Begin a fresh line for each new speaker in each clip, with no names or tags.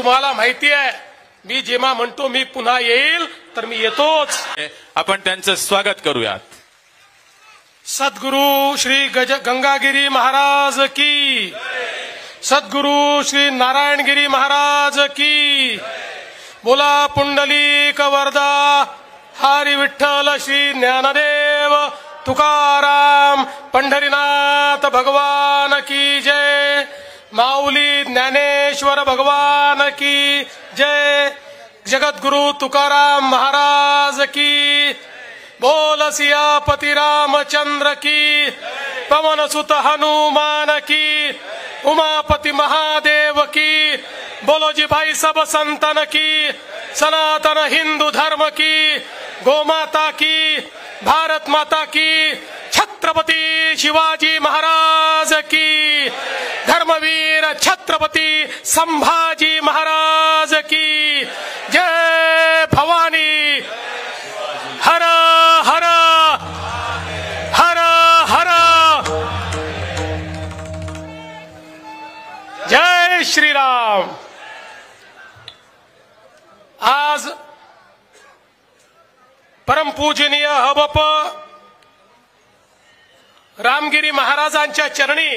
तुम्हाला माहिती आहे मी जेव्हा म्हणतो मी पुन्हा येईल तर मी येतोच।
आपण त्यांचं स्वागत करूयात।
सद्गुरु श्री गंगागिरी महाराज की, सद्गुरु श्री नारायणगिरी महाराज की, बोला पुंडलिक वरदा हरी विठ्ठल श्री ज्ञानदेव तुकाराम पंढरीनाथ भगवान की जय, माऊली ज्ञानेश्वर भगवान की जय, जगद्गुरु तुकाराम महाराज की, बोल सियापति रामचंद्र की, पवन सुत हनुमान की, उमापति महादेव की, बोलो जी भाई सब संतन की, सनातन हिंदू धर्म की, गोमाता की, भारत माता की, छत्रपति शिवाजी महाराज की, धर्मवीर छत्रपति संभाजी महाराज की जय। भवानी हर हर हर हर, जय श्री राम। आज परमपूजनीय हबप रामगिरी महाराजांच्या चरणी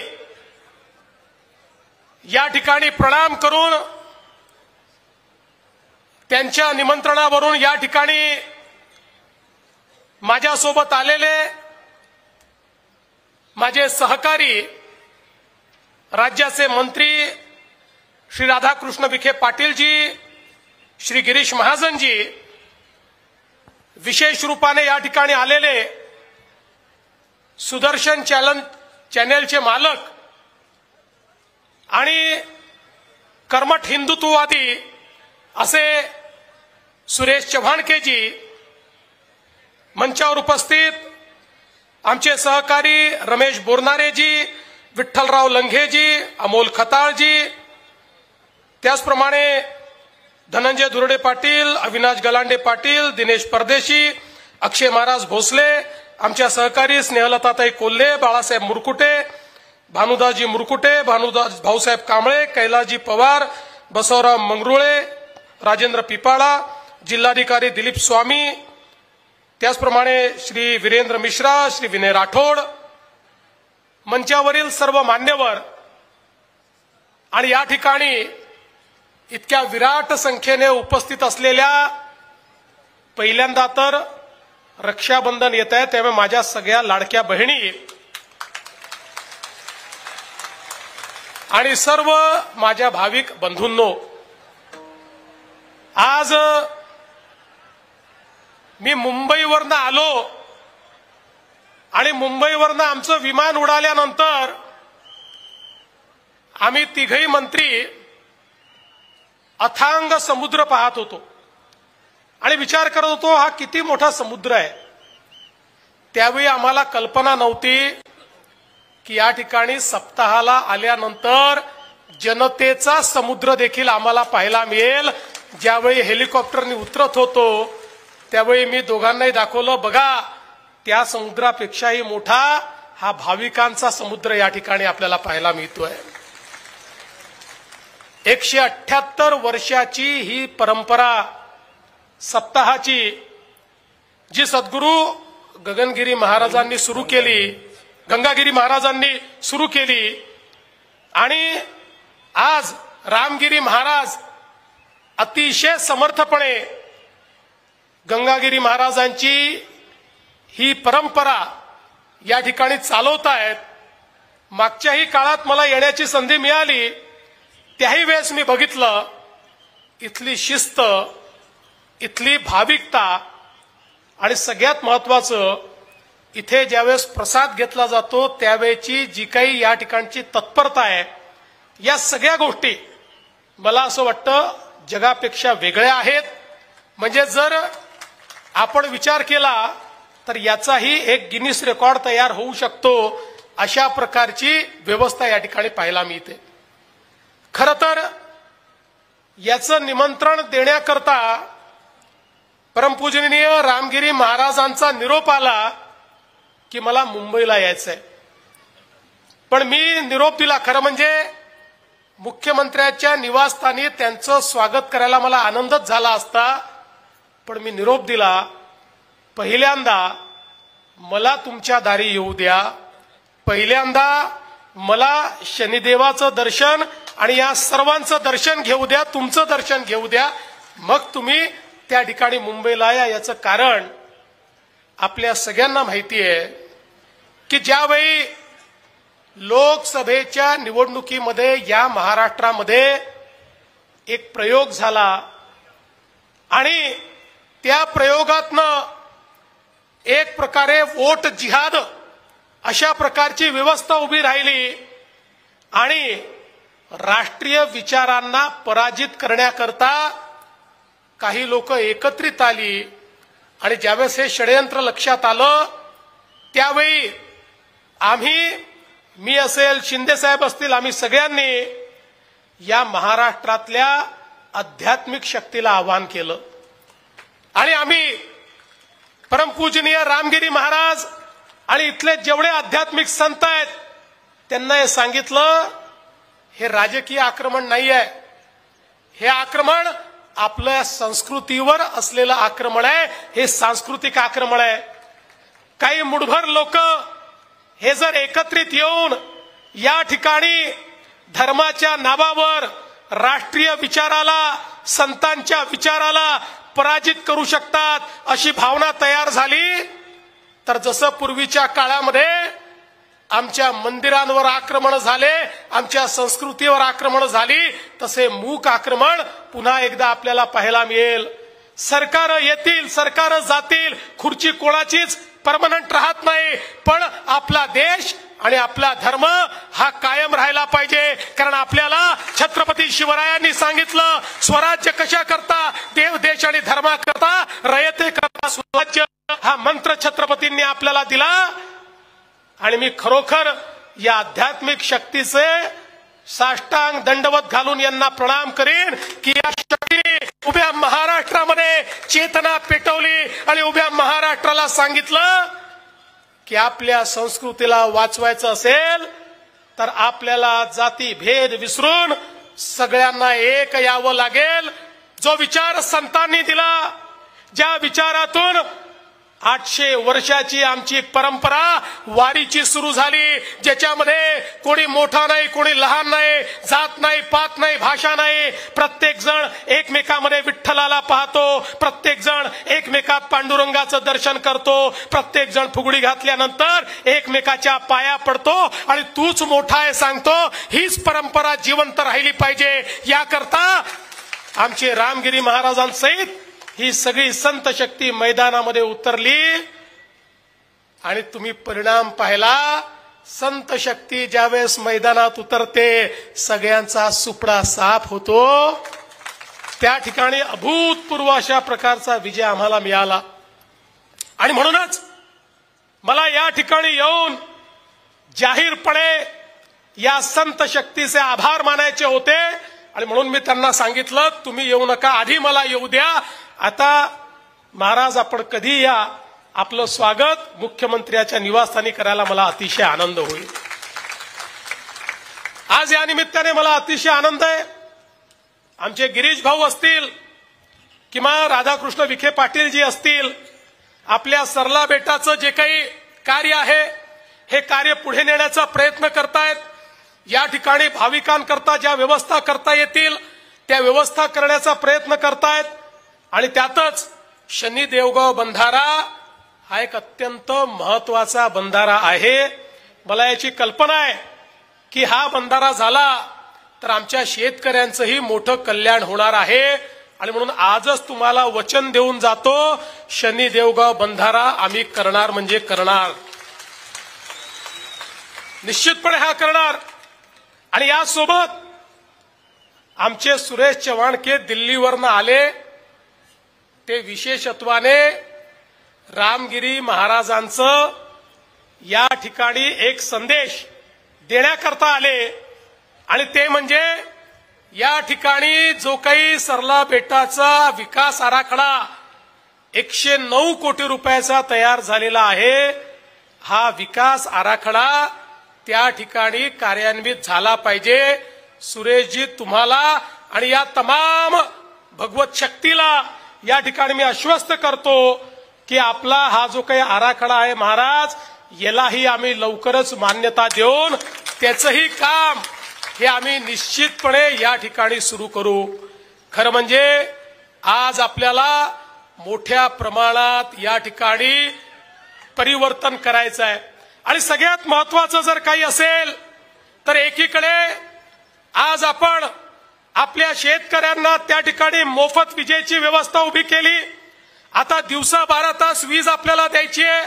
या ठिकाणी प्रणाम करून त्यांच्या निमंत्रणावरून या ठिकाणी माझ्यासोबत आलेले माझे सहकारी राज्याचे मंत्री श्री राधाकृष्ण विखे पाटीलजी, श्री गिरीश महाजनजी, विशेष रूपाने या ठिकाणी आलेले सुदर्शन चॅनलचे मालक आणि कर्मठ हिंदुत्ववादी असे सुरेश चव्हाणकेजी, मंचावर उपस्थित आमचे सहकारी रमेश बोरनारेजी, विठ्ठलराव लंघेजी, अमोल खताळजी, त्याचप्रमाणे धनंजय दुर्डे पाटील, अविनाश गलांडे पाटील, दिनेश परदेशी, अक्षय महाराज भोसले, आमच्या सहकारी स्नेहलताताई कोल्हे, बाळासाहेब मुरकुटे, भानुदासजी मुरकुटे, भानुदास भाऊसाहेब कांबळे, कैलासजी पवार, बसवराव मंगरुळे, राजेंद्र पिपाळा, जिल्हाधिकारी दिलीप स्वामी, त्याचप्रमाणे श्री वीरेंद्र मिश्रा, श्री विनय राठोड, मंचावरील सर्व मान्यवर आणि या ठिकाणी इतक्या विराट संख्येने उपस्थित असलेल्या, पहिल्यांदा तर रक्षाबंधन येत आहे त्यामुळे माझ्या सगळ्या लाडक्या बहिणी आणि सर्व माझ्या भाविक बंधूंनो, आज मी मुंबईवरनं आलो आणि मुंबईवरनं आमचं विमान उडाल्यानंतर आम्ही तिघही मंत्री अथांग समुद्र पाहत होतो आणि विचार करत होतो हा किती मोठा समुद्र आहे। त्यावेळी आम्हाला कल्पना नव्हती की या ठिकाणी सप्ताहाला आल्यानंतर जनतेचा समुद्र देखील आम्हाला पाहायला मिळेल। ज्यावेळी हेलिकॉप्टरने उतरत होतो त्यावेळी मी दोघांनाही दाखवलं, बघा त्या समुद्रापेक्षाही मोठा हा भाविकांचा समुद्र या ठिकाणी आपल्याला पाहायला मिळतोय। 178 वर्षाची ही परंपरा सप्ताहाची जी सद्गुरु गगनगिरी महाराजांनी सुरू केली, गंगागिरी महाराजांनी सुरू केली आणि आज रामगिरी महाराज अतिशय समर्थपणे गंगागिरी महाराजांची ही परंपरा या ठिकाणी चालवत आहेत। मागच्याही काळात मला येण्याची संधी मिळाली, त्याही वेळेस मी बघितलं इथली शिस्त, इथली भाविकता आणि सगळ्यात महत्वाचं इथे ज्यावेळेस प्रसाद घेतला जातो त्यावेळेची जी काही या ठिकाणची तत्परता आहे, या सगळ्या गोष्टी मला असं वाटतं जगापेक्षा वेगळ्या आहेत। म्हणजे जर आपण विचार केला तर याचाही एक गिनीस रेकॉर्ड तयार होऊ शकतो, अशा प्रकारची व्यवस्था या ठिकाणी पाहायला मिळते। खरं तर याचं निमंत्रण देण्याकरता परमपूजनीय रामगिरी महाराजांचा निरोप आला की मला मुंबईला यायचंय, पण मी निरोप दिला। खरं म्हणजे मुख्यमंत्र्यांच्या निवासस्थानी त्यांचं स्वागत करायला मला आनंदच झाला असता, पण मी निरोप दिला, पहिल्यांदा मला तुमच्या दारी येऊ द्या, पहिल्यांदा मला शनिदेवाचं दर्शन आणि या सर्वांचं दर्शन घेऊ द्या, तुमचं दर्शन घेऊ द्या, मग तुम्ही त्या ठिकाणी मुंबईला या. याचं कारण आपल्या सगळ्यांना माहिती आहे की ज्यावेळी लोकसभेच्या निवडणुकीमध्ये या महाराष्ट्रामध्ये एक प्रयोग झाला आणि त्या प्रयोगातनं एक प्रकारे वोट जिहाद अशा प्रकारची व्यवस्था उभी राहिली आणि राष्ट्रीय विचारांना पराजित करण्याकरता काही लोक एकत्रित आली आणि ज्यावेळेस हे षडयंत्र लक्षात आलं त्यावेळी आम्ही, मी असेल, शिंदे साहेब असतील, आम्ही सगळ्यांनी या महाराष्ट्रातल्या आध्यात्मिक शक्तीला आवाहन केलं आणि आम्ही परमपूजनीय रामगिरी महाराज आणि इथले जेवढे आध्यात्मिक संत आहेत त्यांना हे सांगितलं, हे राजकीय आक्रमण नाही आहे, हे आक्रमण आपल्या संस्कृतीवर असलेलं आक्रमण आहे, हे सांस्कृतिक आक्रमण आहे. काही मुठभर लोक हे जर एकत्रित येऊन या ठिकाणी धर्माच्या नावावर राष्ट्रीय विचाराला, संतांच्या विचाराला पराजित करू शकतात अशी भावना तयार झाली, तर जसं पूर्वीच्या काळामध्ये आमच्या मंदिरांवर आक्रमण झाले, आमच्या संस्कृतीवर आक्रमण झाली, तसे मूक आक्रमण पुन्हा एकदा आपल्याला पाहायला मिळेल. सरकार येतील, सरकार जातील, खुर्ची कोणाचीच परमनंट राहत नाही, पण आपला देश आणि आपला धर्म हा कायम राहायला पाहिजे. कारण आपल्याला छत्रपती शिवरायांनी सांगितलं, स्वराज्य कशा करता, देव, देश आणि धर्मा करता, रयते करता स्वराज्य, हा मंत्र छत्रपतींनी आपल्याला दिला. आणि मी खरोखर या आध्यात्मिक शक्तीचे साष्टांग दंडवत घालून यांना प्रणाम करीन की या शक्तीने उभ्या महाराष्ट्रामध्ये चेतना पेटवली आणि उभ्या महाराष्ट्राला सांगितलं की आपल्या संस्कृतीला वाचवायचं असेल तर आपल्याला जाती भेद विसरून सगळ्यांना एक यावं लागेल. जो विचार संतांनी दिला, ज्या विचारातून 800 वर्षाची आमची परंपरा वारीची सुरू झाली, ज्याच्यामध्ये कोणी मोठा नाही, कोणी लहान नाही, जात नाही, पात नाही, भाषा नाही, प्रत्येक जण एकमेकांमध्ये विठ्ठलाला पाहतो, प्रत्येक जण एकमेकात पांडुरंगाचं दर्शन करतो, प्रत्येक जण फुगडी घातल्यानंतर एकमेकाच्या पाया पडतो आणि तूच मोठा आहे सांगतो. हीच परंपरा जिवंत राहिली पाहिजे. याकरता आमचे रामगिरी महाराजांसहित ही सगळी संत शक्ती मैदानामध्ये उतरली आणि तुम्ही परिणाम पाहिला. संत शक्ती ज्यावेळेस मैदानात उतरते सगळ्यांचा सुपडा साफ होतो. त्या ठिकाणी अभूतपूर्व अशा प्रकारचा विजय आम्हाला मिळाला आणि म्हणूनच मला या ठिकाणी येऊन जाहीरपणे या संत शक्तीचे आभार मानायचे होते आणि म्हणून मी त्यांना सांगितलं, तुम्ही येऊ नका, आधी मला येऊ द्या. आता महाराज आपण कधी या, आपलं स्वागत मुख्यमंत्र्याच्या निवासस्थानी करायला मला अतिशय आनंद होईल. आज या निमित्ताने मला अतिशय आनंद आहे. आमचे गिरीश भाऊ असतील किंवा राधाकृष्ण विखे पाटील जी असतील, आपल्या सरला बेटाचं जे काही कार्य आहे हे कार्य पुढे नेण्याचा प्रयत्न करतायत. या ठिकाणी भाविकांकरता ज्या व्यवस्था करता येतील त्या व्यवस्था करण्याचा प्रयत्न करतायत आणि त्यातच शनी देवगाव बंधारा हा एक अत्यंत महत्वाचा बंधारा आहे. मला याची कल्पना आहे की हा बंधारा झाला तर आमच्या शेतकऱ्यांचंही मोठं कल्याण होणार आहे आणि म्हणून आजच तुम्हाला वचन देऊन जातो, शनी देवगाव बंधारा आम्ही करणार म्हणजे करणार, निश्चितपणे हा करणार. आणि यासोबत आमचे सुरेश चव्हाणके दिल्लीवरनं आले, ते विशेषत्वाने रामगिरी महाराजांचं या ठिकाणी एक संदेश देण्याकरता आले आणि ते म्हणजे या ठिकाणी जो काही सरला बेटाचा विकास आराखडा 109 कोटी रुपयाचा तयार झालेला आहे, हा विकास आराखडा त्या ठिकाणी कार्यान्वित झाला पाहिजे. सुरेशजी तुम्हाला आणि या तमाम भगवत शक्तीला या ठिकाणी मी आश्वस्त करतो की आपला हा जो काही आराखडा आहे महाराज, यालाही आम्ही लवकरच मान्यता देऊन त्याचंही काम हे आम्ही निश्चितपणे या ठिकाणी सुरू करू. खरं म्हणजे आज आपल्याला मोठ्या प्रमाणात या ठिकाणी परिवर्तन करायचं आहे. आणि सगळ्यात महत्वाचं जर काही असेल तर एकीकडे आज आपण आपल्या शेतकऱ्यांना त्या ठिकाणी मोफत विजेची व्यवस्था उभी केली. आता दिवसा 12 तास वीज आपल्याला द्यायची आहे.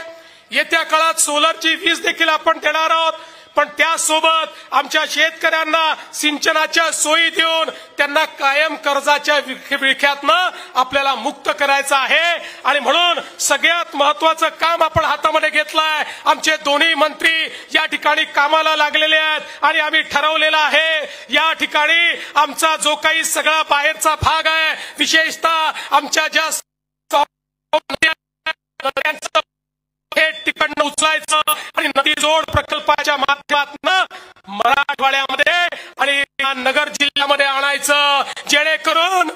येत्या काळात सोलरची वीज देखील आपण देणार आहोत. पण त्यासोबत आमच्या शेतकऱ्यांना सिंचनाच्या सोयी देऊन त्यांना कायम कर्जाच्या विळख्यातनं आपल्याला मुक्त करायचं आहे. आणि म्हणून सगळ्यात महत्वाचं काम आपण हातामध्ये घेतलंय. आमचे दोन्ही मंत्री या ठिकाणी कामाला लागलेले आहेत आणि आम्ही ठरवलेलं आहे या ठिकाणी आमचा जो काही सगळा बाहेरचा भाग आहे, विशेषतः आमच्या ज्या थेट तिकडनं उचलायचं आणि नदी जोड प्रकल्पाच्या माध्यमातून मराठवाड्यामध्ये आणि नगर जिल्ह्यामध्ये आणायचं, जेणेकरून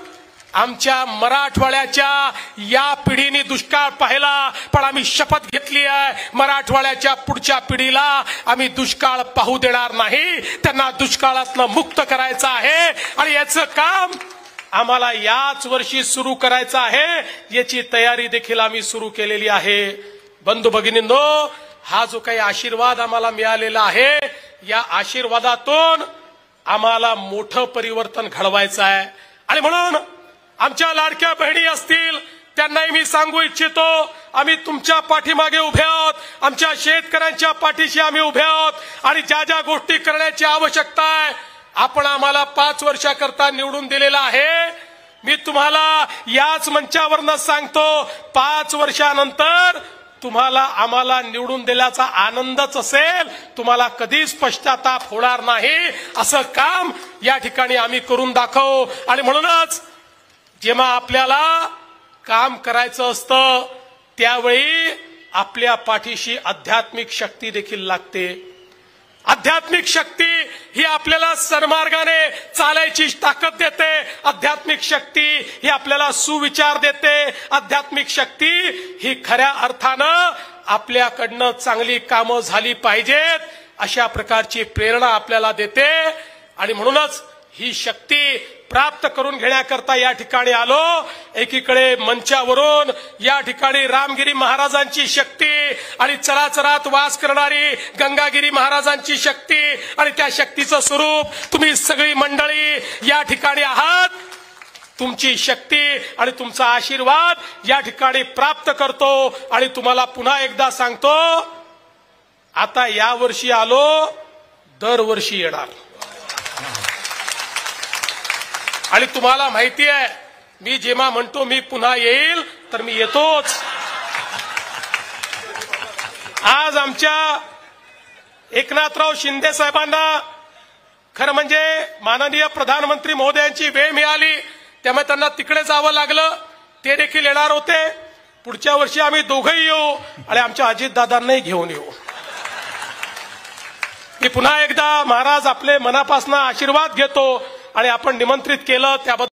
आमच्या मराठवाड्याच्या या पिढीने दुष्काळ पाहिला. पण आम्ही शपथ घेतली आहे मराठवाड्याच्या पुढच्या पिढीला आम्ही दुष्काळ पाहू देणार नाही. त्यांना दुष्काळातनं मुक्त करायचं आहे आणि याचं काम आम्हाला याच वर्षी सुरू करायचं आहे. याची तयारी देखील आम्ही सुरू केलेली आहे. बंधू भगिनींनो, हा जो काही आशीर्वाद आम्हाला मिळालेला आहे, या आशीर्वादातून आम्हाला मोठं परिवर्तन घडवायचं आहे. आणि म्हणून आमच्या लाडक्या बहिणी असतील त्यांनाही मी सांगू इच्छितो, आम्ही तुमच्या पाठीमागे उभे आहोत. आमच्या शेतकऱ्यांच्या पाठीशी आम्ही उभे आहोत. आणि ज्या ज्या गोष्टी करण्याची आवश्यकता आहे, आपण आम्हाला 5 वर्षाकरता निवडून दिलेला आहे. मी तुम्हाला याच मंचावरनं सांगतो, 5 वर्षानंतर तुम्हाला आम्हाला निवडून दिल्याचा आनंदच असेल, तुम्हाला कधीच पश्चाताप होणार नाही. असं काम या ठिकाणी आम्ही करून दाखवू. आणि म्हणूनच जेव्हा आपल्याला काम करायचं असतं त्यावेळी आपल्या पाठीशी आध्यात्मिक शक्ती देखील लागते. आध्यात्मिक शक्ती ही आपल्याला सन्मार्गाने चालायची ताकद देते. आध्यात्मिक शक्ती ही आपल्याला सुविचार देते. आध्यात्मिक शक्ती ही खऱ्या अर्थानं आपल्याकडनं चांगली कामं झाली पाहिजेत अशा प्रकारची प्रेरणा आपल्याला देते. आणि म्हणूनच ही शक्ती प्राप्त करून घेण्याकरता या ठिकाणी आलो. एकीकडे मंचावरून या ठिकाणी रामगिरी महाराजांची शक्ती आणि चराचरात वास करणारी गंगागिरी महाराजांची शक्ती आणि त्या शक्तीचं स्वरूप तुम्ही सगळी मंडळी या ठिकाणी आहात. तुमची शक्ती आणि तुमचा आशीर्वाद या ठिकाणी प्राप्त करतो. आणि तुम्हाला पुन्हा एकदा सांगतो, आता या वर्षी आलो, दरवर्षी येणार. आणि तुम्हाला माहिती आहे, मी जेव्हा म्हणतो मी पुन्हा येईल तर मी येतोच. आज आमच्या एकनाथराव शिंदे साहेबांना खरं म्हणजे माननीय प्रधानमंत्री महोदयांची वेळ मिळाली, त्यामुळे त्यांना तिकडे जावं लागलं. ते देखील येणार होते. पुढच्या वर्षी आम्ही दोघंही येऊ आणि आमच्या अजितदादांनाही घेऊन येऊ. मी पुन्हा एकदा महाराज आपले मनापासून आशीर्वाद घेतो आणि आपण निमंत्रित केलं त्याबद्दल